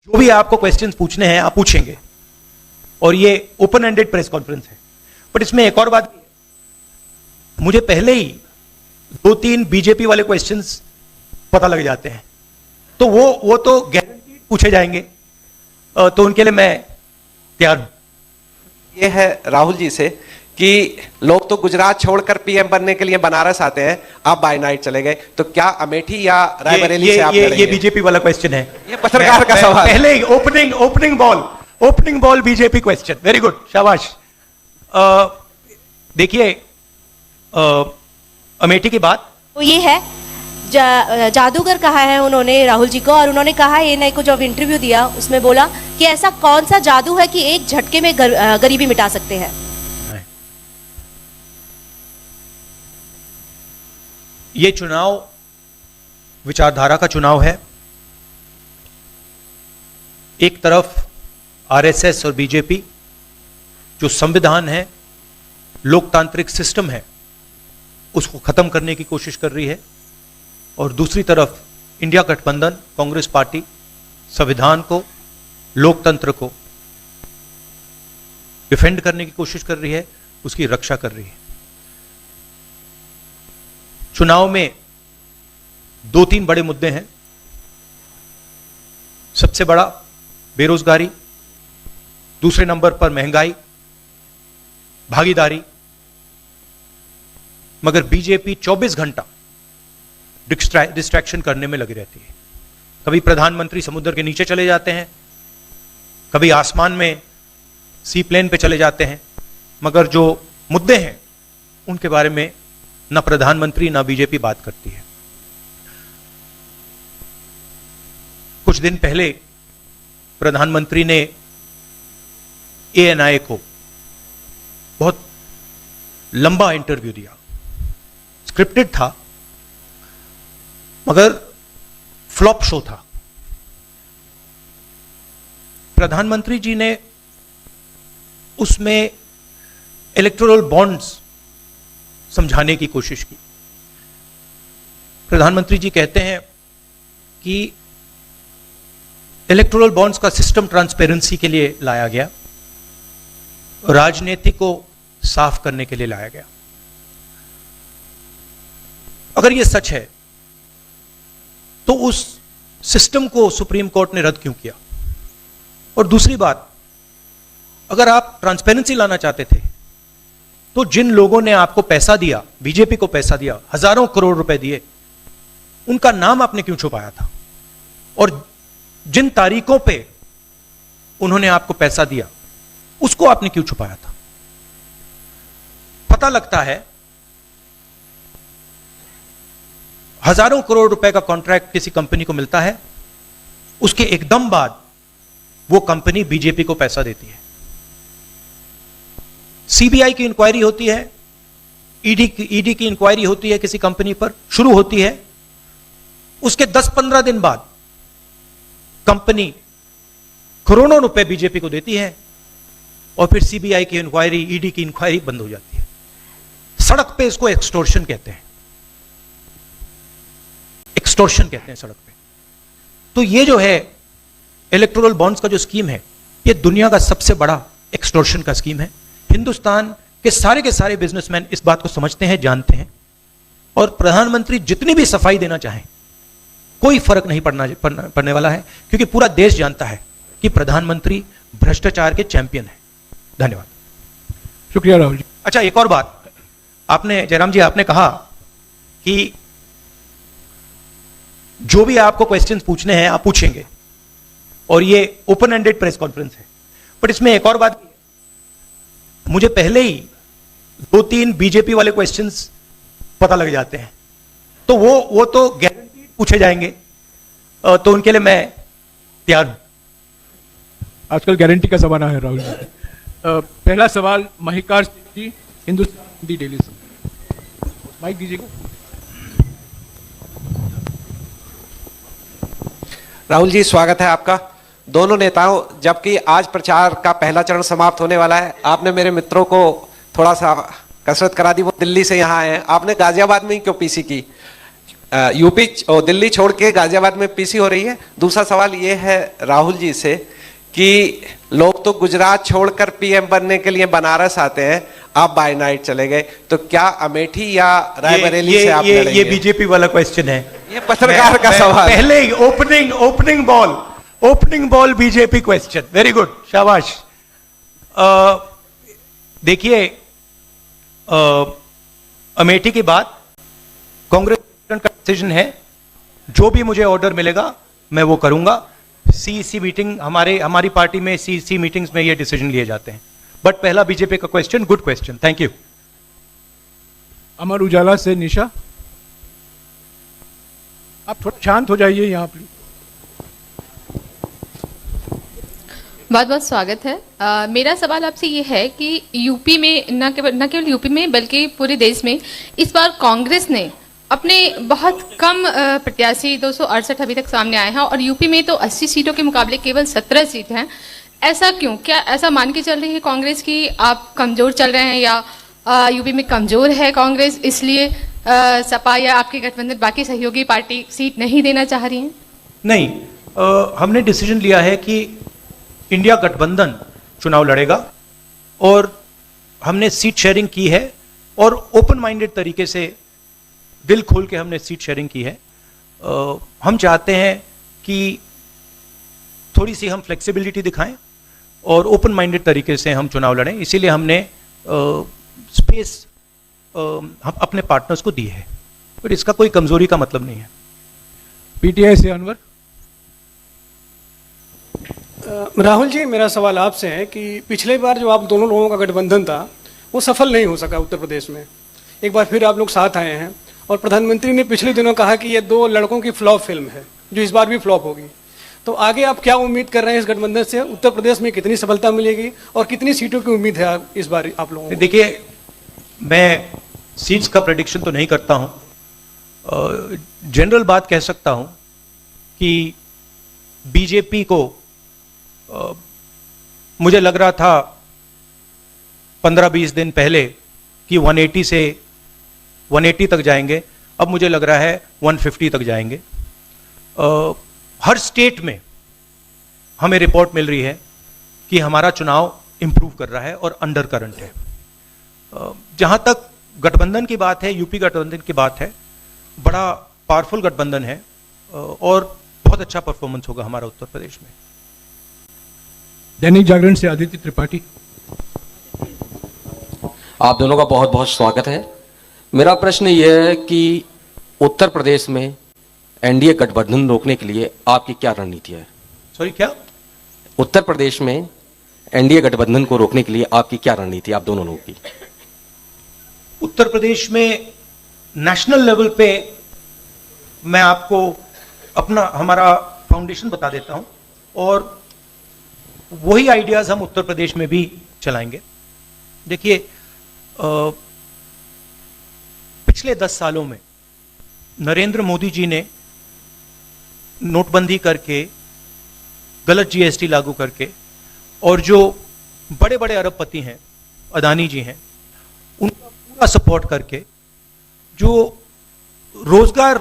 जो भी आपको क्वेश्चंस पूछने हैं आप पूछेंगे और ये ओपन एंडेड प्रेस कॉन्फ्रेंस है। बट इसमें एक और बात, मुझे पहले ही 2-3 बीजेपी वाले क्वेश्चंस पता लग जाते हैं, तो वो तो गारंटी पूछे जाएंगे, तो उनके लिए मैं तैयार हूं। ये है राहुल जी से कि लोग तो गुजरात छोड़कर पीएम बनने के लिए बनारस आते हैं, आप बाय नाइट चले गए, तो क्या अमेठी या रायबरेली से आप लड़ेंगे? ये बीजेपी वाला क्वेश्चन है, ये पत्रकार का सवाल। पहले ही opening ball BJP question, very good, शाबाश। देखिए, अमेठी की बात तो ये है, जादूगर कहा है उन्होंने राहुल जी को, और उन्होंने कहा एएनआई को जब इंटरव्यू दिया उसमें बोला कि ऐसा कौन सा जादू है कि एक झटके में गरीबी मिटा सकते हैं। ये चुनाव विचारधारा का चुनाव है। एक तरफ आरएसएस और बीजेपी जो संविधान है, लोकतांत्रिक सिस्टम है, उसको खत्म करने की कोशिश कर रही है, और दूसरी तरफ इंडिया गठबंधन, कांग्रेस पार्टी संविधान को, लोकतंत्र को डिफेंड करने की कोशिश कर रही है, उसकी रक्षा कर रही है। चुनाव में 2-3 बड़े मुद्दे हैं। सबसे बड़ा बेरोजगारी, दूसरे नंबर पर महंगाई, भागीदारी। मगर बीजेपी 24 घंटा डिस्ट्रैक्शन करने में लगी रहती है। कभी प्रधानमंत्री समुद्र के नीचे चले जाते हैं, कभी आसमान में सी प्लेन पे चले जाते हैं, मगर जो मुद्दे हैं उनके बारे में ना प्रधानमंत्री ना बीजेपी बात करती है। कुछ दिन पहले प्रधानमंत्री ने एएनआई को बहुत लंबा इंटरव्यू दिया, स्क्रिप्टेड था मगर फ्लॉप शो था। प्रधानमंत्री जी ने उसमें इलेक्टोरल बॉन्ड्स समझाने की कोशिश की। प्रधानमंत्री जी कहते हैं कि इलेक्टोरल बॉन्ड्स का सिस्टम ट्रांसपेरेंसी के लिए लाया गया, राजनीति को साफ करने के लिए लाया गया। अगर यह सच है तो उस सिस्टम को सुप्रीम कोर्ट ने रद्द क्यों किया? और दूसरी बात, अगर आप ट्रांसपेरेंसी लाना चाहते थे तो जिन लोगों ने आपको पैसा दिया, बीजेपी को पैसा दिया, हजारों करोड़ रुपए दिए, उनका नाम आपने क्यों छुपाया था? और जिन तारीखों पे उन्होंने आपको पैसा दिया उसको आपने क्यों छुपाया था? पता लगता है हजारों करोड़ रुपए का कॉन्ट्रैक्ट किसी कंपनी को मिलता है, उसके एकदम बाद वो कंपनी बीजेपी को पैसा देती है। सीबीआई की इंक्वायरी होती है, ईडी की इंक्वायरी होती है, किसी कंपनी पर शुरू होती है, उसके 10-15 दिन बाद कंपनी करोड़ों रुपए बीजेपी को देती है और फिर सीबीआई की इंक्वायरी, ईडी की इंक्वायरी बंद हो जाती है। सड़क पे इसको एक्सटॉर्शन कहते हैं, एक्सटॉर्शन कहते हैं सड़क पे। तो ये जो है इलेक्टोरल बॉन्ड्स का जो स्कीम है, ये दुनिया का सबसे बड़ा एक्सटॉर्शन का स्कीम है। हिंदुस्तान के सारे बिजनेसमैन इस बात को समझते हैं, जानते हैं, और प्रधानमंत्री जितनी भी सफाई देना चाहें कोई फर्क नहीं पड़ने वाला है, क्योंकि पूरा देश जानता है कि प्रधानमंत्री भ्रष्टाचार के चैंपियन है। धन्यवाद। शुक्रिया राहुल जी। अच्छा, एक और बात, आपने जयराम जी आपने कहा कि जो भी आपको क्वेश्चंस पूछने हैं आप पूछेंगे और ये ओपन एंडेड प्रेस कॉन्फ्रेंस है। बट इसमें एक और बात, मुझे पहले ही 2-3 बीजेपी वाले क्वेश्चंस पता लग जाते हैं, तो वो तो गारंटी पूछे जाएंगे, तो उनके लिए मैं तैयार हूं। आजकल गारंटी का जमाना है राहुल जी। पहला सवाल महिकार सिंह जी, हिंदुस्तान हिंदी डेली से। माइक दीजिएगा। राहुल जी, स्वागत है आपका। दोनों नेताओं, जबकि आज प्रचार का पहला चरण समाप्त होने वाला है, आपने मेरे मित्रों को थोड़ा सा कसरत करा दी, वो दिल्ली से यहाँ आए हैं, आपने गाजियाबाद में ही क्यों पीसी की? यूपी और दिल्ली छोड़ के गाजियाबाद में पीसी हो रही है। दूसरा सवाल ये है राहुल जी से कि लोग तो गुजरात छोड़कर पीएम बनने के लिए बनारस आते हैं, आप बाय नाइट चले गए, तो क्या अमेठी या रायबरेली से आप लड़ेंगे? ये बीजेपी वाला क्वेश्चन है, ये पत्रकार का सवाल। पहले ही opening ball BJP question. Very good, शाबाश। देखिए, अमेठी की बात कांग्रेस का डिसीजन है, जो भी मुझे ऑर्डर मिलेगा मैं वो करूंगा। सीईसी मीटिंग, हमारी पार्टी में सीईसी मीटिंग्स में ये डिसीजन लिए जाते हैं। बट पहला बीजेपी का question, good question, thank you. Amar Ujala से निशा, आप थोड़ा शांत हो जाइए यहाँ प्लीज। बहुत बहुत स्वागत है। मेरा सवाल आपसे ये है कि यूपी में न केवल यूपी में बल्कि पूरे देश में इस बार कांग्रेस ने अपने बहुत कम प्रत्याशी 268 अभी तक सामने आए हैं और यूपी में तो 80 सीटों के मुकाबले केवल 17 सीट हैं। ऐसा क्यों? क्या ऐसा मान के चल रही है कांग्रेस कि आप कमजोर चल रहे हैं, या यूपी में कमजोर है कांग्रेस इसलिए सपा या आपके गठबंधन बाकी सहयोगी पार्टी सीट नहीं देना चाह रही है? नहीं, हमने डिसीजन लिया है कि इंडिया गठबंधन चुनाव लड़ेगा और हमने सीट शेयरिंग की है और ओपन माइंडेड तरीके से, दिल खोल के हमने सीट शेयरिंग की है। हम चाहते हैं कि थोड़ी सी हम फ्लेक्सिबिलिटी दिखाएं और ओपन माइंडेड तरीके से हम चुनाव लड़ें, इसीलिए हमने स्पेस हम अपने पार्टनर्स को दी है, पर इसका कोई कमजोरी का मतलब नहीं है। पीटीआई से अनवर। राहुल जी, मेरा सवाल आपसे है कि पिछले बार जो आप दोनों लोगों का गठबंधन था वो सफल नहीं हो सका उत्तर प्रदेश में। एक बार फिर आप लोग साथ आए हैं और प्रधानमंत्री ने पिछले दिनों कहा कि ये दो लड़कों की फ्लॉप फिल्म है जो इस बार भी फ्लॉप होगी। तो आगे आप क्या उम्मीद कर रहे हैं इस गठबंधन से? उत्तर प्रदेश में कितनी सफलता मिलेगी और कितनी सीटों की उम्मीद है इस बार आप लोगों को? देखिए, मैं सीट्स का प्रेडिक्शन तो नहीं करता हूं, जनरल बात कह सकता हूं कि बीजेपी को मुझे लग रहा था 15-20 दिन पहले कि 180 तक जाएंगे, अब मुझे लग रहा है 150 तक जाएंगे। हर स्टेट में हमें रिपोर्ट मिल रही है कि हमारा चुनाव इंप्रूव कर रहा है और अंडर करंट है। जहां तक गठबंधन की बात है, यूपी गठबंधन की बात है, बड़ा पावरफुल गठबंधन है और बहुत अच्छा परफॉर्मेंस होगा हमारा उत्तर प्रदेश में। दैनिक जागरण से आदित्य त्रिपाठी। आप दोनों का बहुत बहुत स्वागत है। मेरा प्रश्न यह है कि उत्तर प्रदेश में एनडीए गठबंधन रोकने के लिए आपकी क्या रणनीति है? सॉरी, क्या? उत्तर प्रदेश में एनडीए गठबंधन को रोकने के लिए आपकी क्या रणनीति है आप दोनों लोगों की? उत्तर प्रदेश में नेशनल लेवल पे मैं आपको हमारा फाउंडेशन बता देता हूं और वही आइडियाज हम उत्तर प्रदेश में भी चलाएंगे। देखिए, पिछले 10 सालों में नरेंद्र मोदी जी ने नोटबंदी करके, गलत जीएसटी लागू करके, और जो बड़े बड़े अरबपति हैं, अदानी जी हैं, उनका पूरा सपोर्ट करके जो रोजगार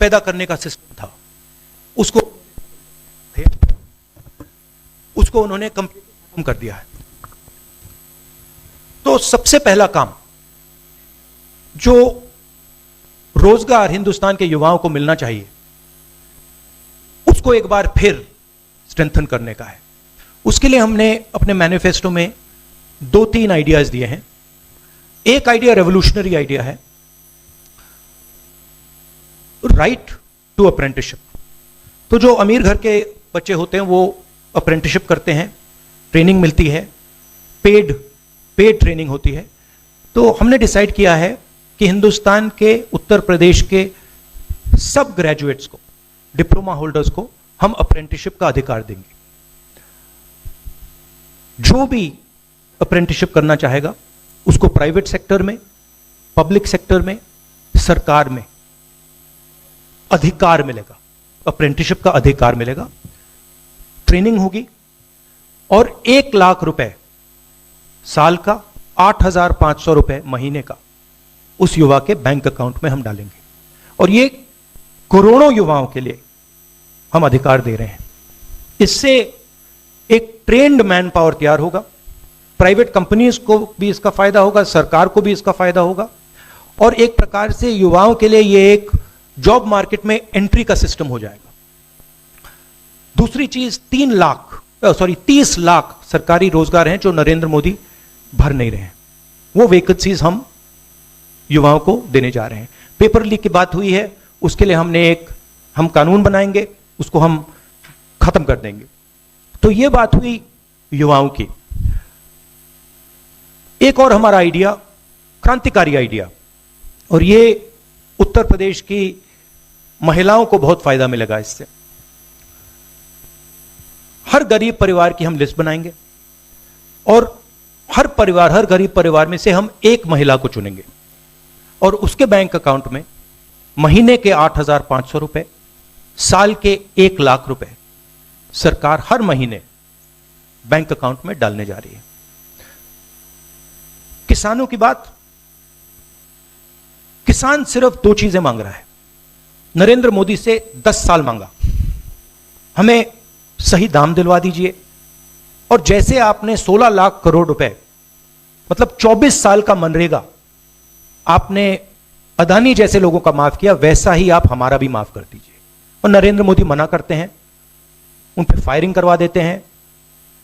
पैदा करने का सिस्टम था उसको उन्होंने कम कर दिया है। तो सबसे पहला काम जो रोजगार हिंदुस्तान के युवाओं को मिलना चाहिए उसको एक बार फिर स्ट्रेंथन करने का है। उसके लिए हमने अपने मैनिफेस्टो में 2-3 आइडियाज दिए हैं। एक आइडिया रेवोल्यूशनरी आइडिया है, राइट टू अप्रेंटिसशिप। तो जो अमीर घर के बच्चे होते हैं वो अप्रेंटिसशिप करते हैं, ट्रेनिंग मिलती है, पेड ट्रेनिंग होती है। तो हमने डिसाइड किया है कि हिंदुस्तान के उत्तर प्रदेश के सब ग्रेजुएट्स को, डिप्लोमा होल्डर्स को हम अप्रेंटिसशिप का अधिकार देंगे। जो भी अप्रेंटिसशिप करना चाहेगा उसको प्राइवेट सेक्टर में, पब्लिक सेक्टर में, सरकार में अधिकार मिलेगा, अप्रेंटिसशिप का अधिकार मिलेगा, ट्रेनिंग होगी और 1 लाख रुपए साल का, 8,500 रुपए महीने का उस युवा के बैंक अकाउंट में हम डालेंगे। और ये करोड़ों युवाओं के लिए हम अधिकार दे रहे हैं। इससे एक ट्रेन्ड मैन पावर तैयार होगा, प्राइवेट कंपनीज को भी इसका फायदा होगा, सरकार को भी इसका फायदा होगा, और एक प्रकार से युवाओं के लिए यह एक जॉब मार्केट में एंट्री का सिस्टम हो जाएगा। दूसरी चीज 30 लाख सरकारी रोजगार हैं जो नरेंद्र मोदी भर नहीं रहे हैं, वो वैकेंसीज हम युवाओं को देने जा रहे हैं। पेपर लीक की बात हुई है, उसके लिए हम कानून बनाएंगे, उसको हम खत्म कर देंगे। तो ये बात हुई युवाओं की। एक और हमारा आइडिया, क्रांतिकारी आइडिया, और ये उत्तर प्रदेश की महिलाओं को बहुत फायदा मिलेगा इससे। हर गरीब परिवार की हम लिस्ट बनाएंगे और हर गरीब परिवार में से हम एक महिला को चुनेंगे और उसके बैंक अकाउंट में महीने के 8,500 रुपए, साल के 1 लाख रुपए सरकार हर महीने बैंक अकाउंट में डालने जा रही है। किसानों की बात, किसान सिर्फ 2 चीजें मांग रहा है। नरेंद्र मोदी से 10 साल मांगा, हमें सही दाम दिलवा दीजिए, और जैसे आपने 16 लाख करोड़ रुपए, मतलब 24 साल का मनरेगा आपने अदानी जैसे लोगों का माफ किया, वैसा ही आप हमारा भी माफ कर दीजिए। और नरेंद्र मोदी मना करते हैं, उन पर फायरिंग करवा देते हैं,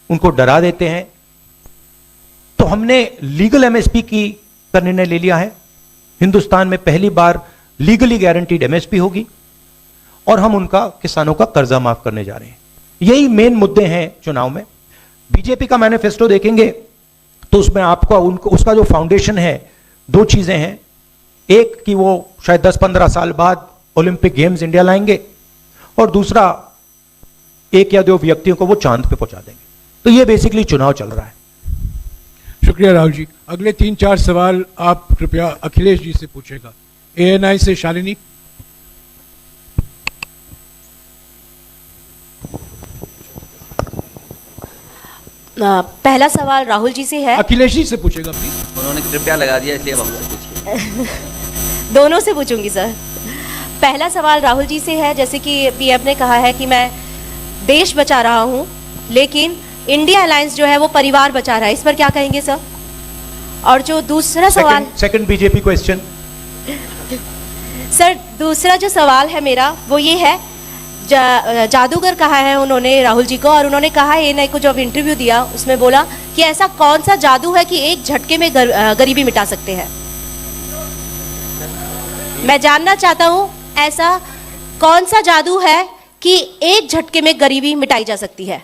उनको डरा देते हैं। तो हमने लीगल एमएसपी की का निर्णय ले लिया है। हिंदुस्तान में पहली बार लीगली गारंटीड एमएसपी होगी और हम उनका, किसानों का कर्जा माफ करने जा रहे हैं। यही मेन मुद्दे हैं चुनाव में। बीजेपी का मैनिफेस्टो देखेंगे तो उसमें आपको उसका जो फाउंडेशन है, 2 चीजें हैं। एक कि वो शायद 10-15 साल बाद ओलंपिक गेम्स इंडिया लाएंगे, और दूसरा 1 या 2 व्यक्तियों को वो चांद पे पहुंचा देंगे। तो ये बेसिकली चुनाव चल रहा है। शुक्रिया राहुल जी। अगले 3-4 सवाल आप कृपया अखिलेश जी से पूछेगा। ANI से शालिनी। पहला सवाल राहुल जी से है। अखिलेश जी से पूछेगा प्लीज। उन्होंने कृपया लगा दिया, इसलिए हमसे पूछिए। दोनों से पूछूंगी सर। पहला सवाल राहुल जी से है, जैसे कि पीएम ने कहा है कि मैं देश बचा रहा हूं, लेकिन इंडिया अलायंस जो है वो परिवार बचा रहा है, इस पर क्या कहेंगे सर? और जो दूसरा सवाल, सेकंड बीजेपी क्वेश्चन। सर दूसरा जो सवाल है मेरा वो ये है, जादूगर कहा है उन्होंने राहुल जी को, और उन्होंने कहा एएनआई को जब इंटरव्यू दिया उसमें बोला कि ऐसा कौन सा जादू है कि एक झटके में गरीबी मिटा सकते हैं। मैं जानना चाहता हूं ऐसा कौन सा जादू है कि एक झटके में गरीबी मिटाई जा सकती है।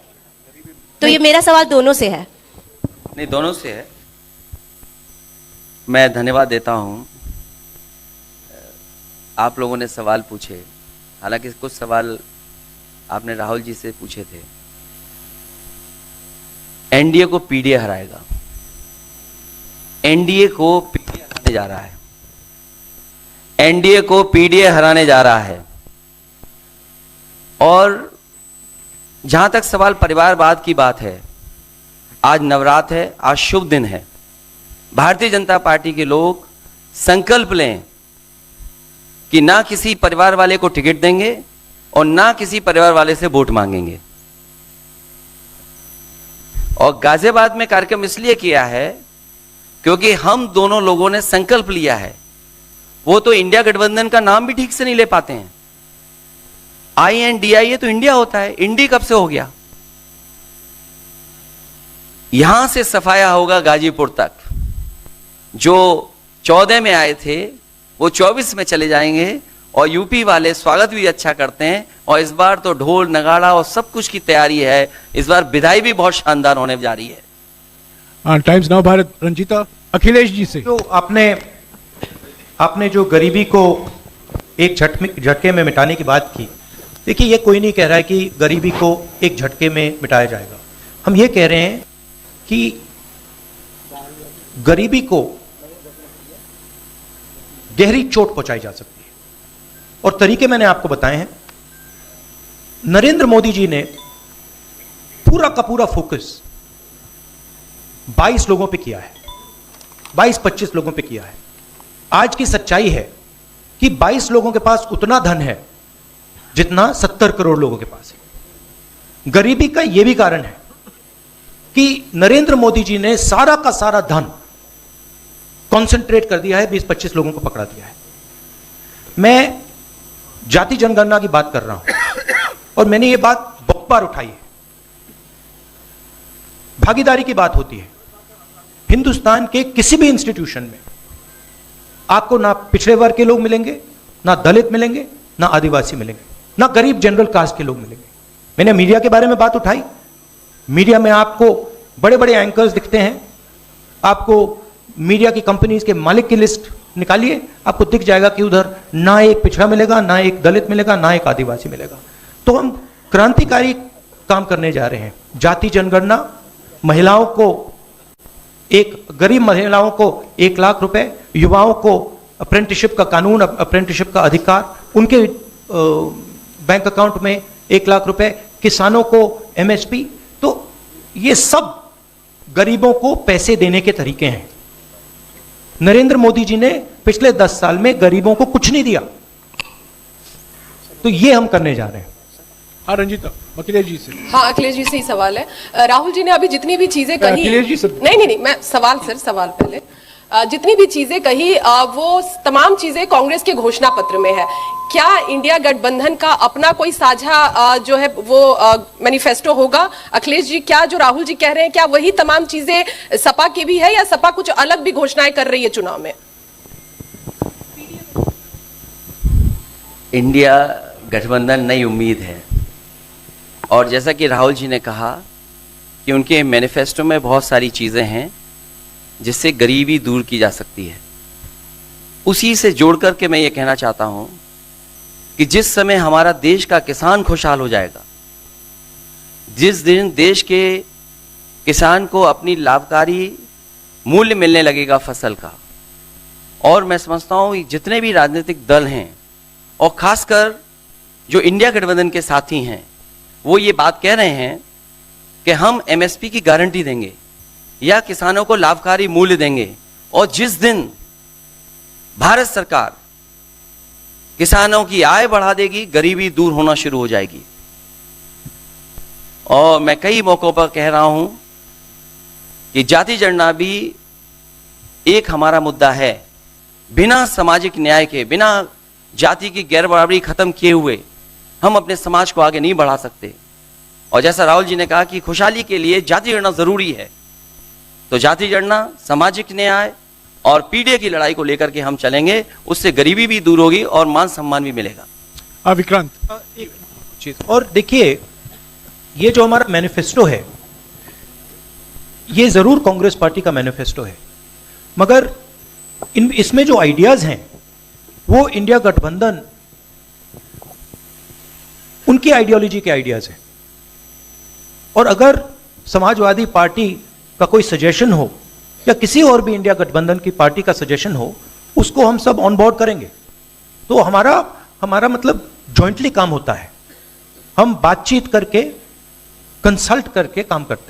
तो ये मेरा सवाल दोनों से है। नहीं, दोनों से है। मैं धन्यवाद देता हूं, आप लोगों ने सवाल पूछे। हालांकि कुछ सवाल आपने राहुल जी से पूछे थे। एनडीए को पीडीए हराएगा, एनडीए को पीडीए हराने जा रहा है, एनडीए को पीडीए हराने जा रहा है। और जहां तक सवाल परिवारवाद की बात है, आज नवरात्र है, आज शुभ दिन है। भारतीय जनता पार्टी के लोग संकल्प लें कि ना किसी परिवार वाले को टिकट देंगे और ना किसी परिवार वाले से वोट मांगेंगे। और गाजियाबाद में कार्यक्रम इसलिए किया है क्योंकि हम दोनों लोगों ने संकल्प लिया है। वो तो इंडिया गठबंधन का नाम भी ठीक से नहीं ले पाते हैं। INDIA तो इंडिया होता है, इंडी कब से हो गया? यहां से सफाया होगा गाजीपुर तक। जो 14 में आए थे वो 24 में चले जाएंगे, और यूपी वाले स्वागत भी अच्छा करते हैं। और इस बार तो ढोल नगाड़ा और सब कुछ की तैयारी है। इस बार विदाई भी बहुत शानदार होने जा रही है। Times Now Bharat, Ranjita. अखिलेश जी से। तो आपने जो गरीबी को एक झटके में मिटाने की बात की, देखिए ये कोई नहीं कह रहा है कि गरीबी को एक झटके में मिटाया जाएगा। हम ये कह रहे हैं कि गरीबी को गहरी चोट पहुंचाई जा सकती है, और तरीके मैंने आपको बताए हैं। नरेंद्र मोदी जी ने पूरा का पूरा फोकस 22 लोगों पे किया है, 22-25 लोगों पे किया है। आज की सच्चाई है कि 22 लोगों के पास उतना धन है जितना 70 करोड़ लोगों के पास है। गरीबी का यह भी कारण है कि नरेंद्र मोदी जी ने सारा का सारा धन कॉन्सेंट्रेट कर दिया है, 20-25 लोगों को पकड़ा दिया है। मैं जाति जनगणना की बात कर रहा हूं और मैंने ये बात बहुत बार उठाई है। भागीदारी की बात होती है। हिंदुस्तान के किसी भी इंस्टीट्यूशन में आपको ना पिछड़े वर्ग के लोग मिलेंगे, ना दलित मिलेंगे, ना आदिवासी मिलेंगे, ना गरीब जनरल कास्ट के लोग मिलेंगे। मैंने मीडिया के बारे में बात उठाई। मीडिया में आपको बड़े बड़े एंकर्स दिखते हैं। आपको मीडिया की कंपनीज के मालिक की लिस्ट निकालिए, आपको दिख जाएगा कि उधर ना एक पिछड़ा मिलेगा, ना एक दलित मिलेगा, ना एक आदिवासी मिलेगा। तो हम क्रांतिकारी काम करने जा रहे हैं। जाति जनगणना, महिलाओं को गरीब महिलाओं को 1 लाख रुपए, युवाओं को अप्रेंटिसशिप का कानून, अप्रेंटिसशिप का अधिकार, उनके बैंक अकाउंट में 1 लाख रुपए, किसानों को एमएसपी। तो ये सब गरीबों को पैसे देने के तरीके हैं। नरेंद्र मोदी जी ने पिछले 10 साल में गरीबों को कुछ नहीं दिया। तो ये हम करने जा रहे हैं। हाँ रंजीता, अखिलेश जी से। हाँ, अखिलेश जी से ही सवाल है। राहुल जी ने अभी जितनी भी चीजें कही, अखिलेश जी सर। नहीं, मैं सवाल पहले जितनी भी चीजें कही वो तमाम चीजें कांग्रेस के घोषणा पत्र में है। क्या इंडिया गठबंधन का अपना कोई साझा जो है वो मैनिफेस्टो होगा? अखिलेश जी, क्या जो राहुल जी कह रहे हैं क्या वही तमाम चीजें सपा की भी है, या सपा कुछ अलग भी घोषणाएं कर रही है चुनाव में? इंडिया गठबंधन नई उम्मीद है, और जैसा कि राहुल जी ने कहा कि उनके मैनिफेस्टो में बहुत सारी चीज़ें हैं जिससे गरीबी दूर की जा सकती है। उसी से जोड़ करके मैं ये कहना चाहता हूँ कि जिस समय हमारा देश का किसान खुशहाल हो जाएगा, जिस दिन देश के किसान को अपनी लाभकारी मूल्य मिलने लगेगा फसल का, और मैं समझता हूँ जितने भी राजनीतिक दल हैं और खासकर जो इंडिया गठबंधन के साथी हैं, वो ये बात कह रहे हैं कि हम एमएसपी की गारंटी देंगे या किसानों को लाभकारी मूल्य देंगे, और जिस दिन भारत सरकार किसानों की आय बढ़ा देगी, गरीबी दूर होना शुरू हो जाएगी। और मैं कई मौकों पर कह रहा हूं कि जाति जनगणना भी एक हमारा मुद्दा है। बिना सामाजिक न्याय के, बिना जाति की गैर बराबरी खत्म किए हुए हम अपने समाज को आगे नहीं बढ़ा सकते। और जैसा राहुल जी ने कहा कि खुशहाली के लिए जाति जनगणना जरूरी है, तो जाति जनगणना, सामाजिक न्याय और पीढ़ी की लड़ाई को लेकर के हम चलेंगे। उससे गरीबी भी दूर होगी और मान सम्मान भी मिलेगा। विक्रांत, एक चीज और देखिए, ये जो हमारा मैनिफेस्टो है, ये जरूर कांग्रेस पार्टी का मैनिफेस्टो है, मगर इसमें जो आइडियाज हैं वो इंडिया गठबंधन उनकी आइडियोलॉजी के आइडियाज हैं। और अगर समाजवादी पार्टी का कोई सजेशन हो या किसी और भी इंडिया गठबंधन की पार्टी का सजेशन हो, उसको हम सब ऑन बोर्ड करेंगे। तो हमारा मतलब जॉइंटली काम होता है। हम बातचीत करके, कंसल्ट करके काम करते हैं।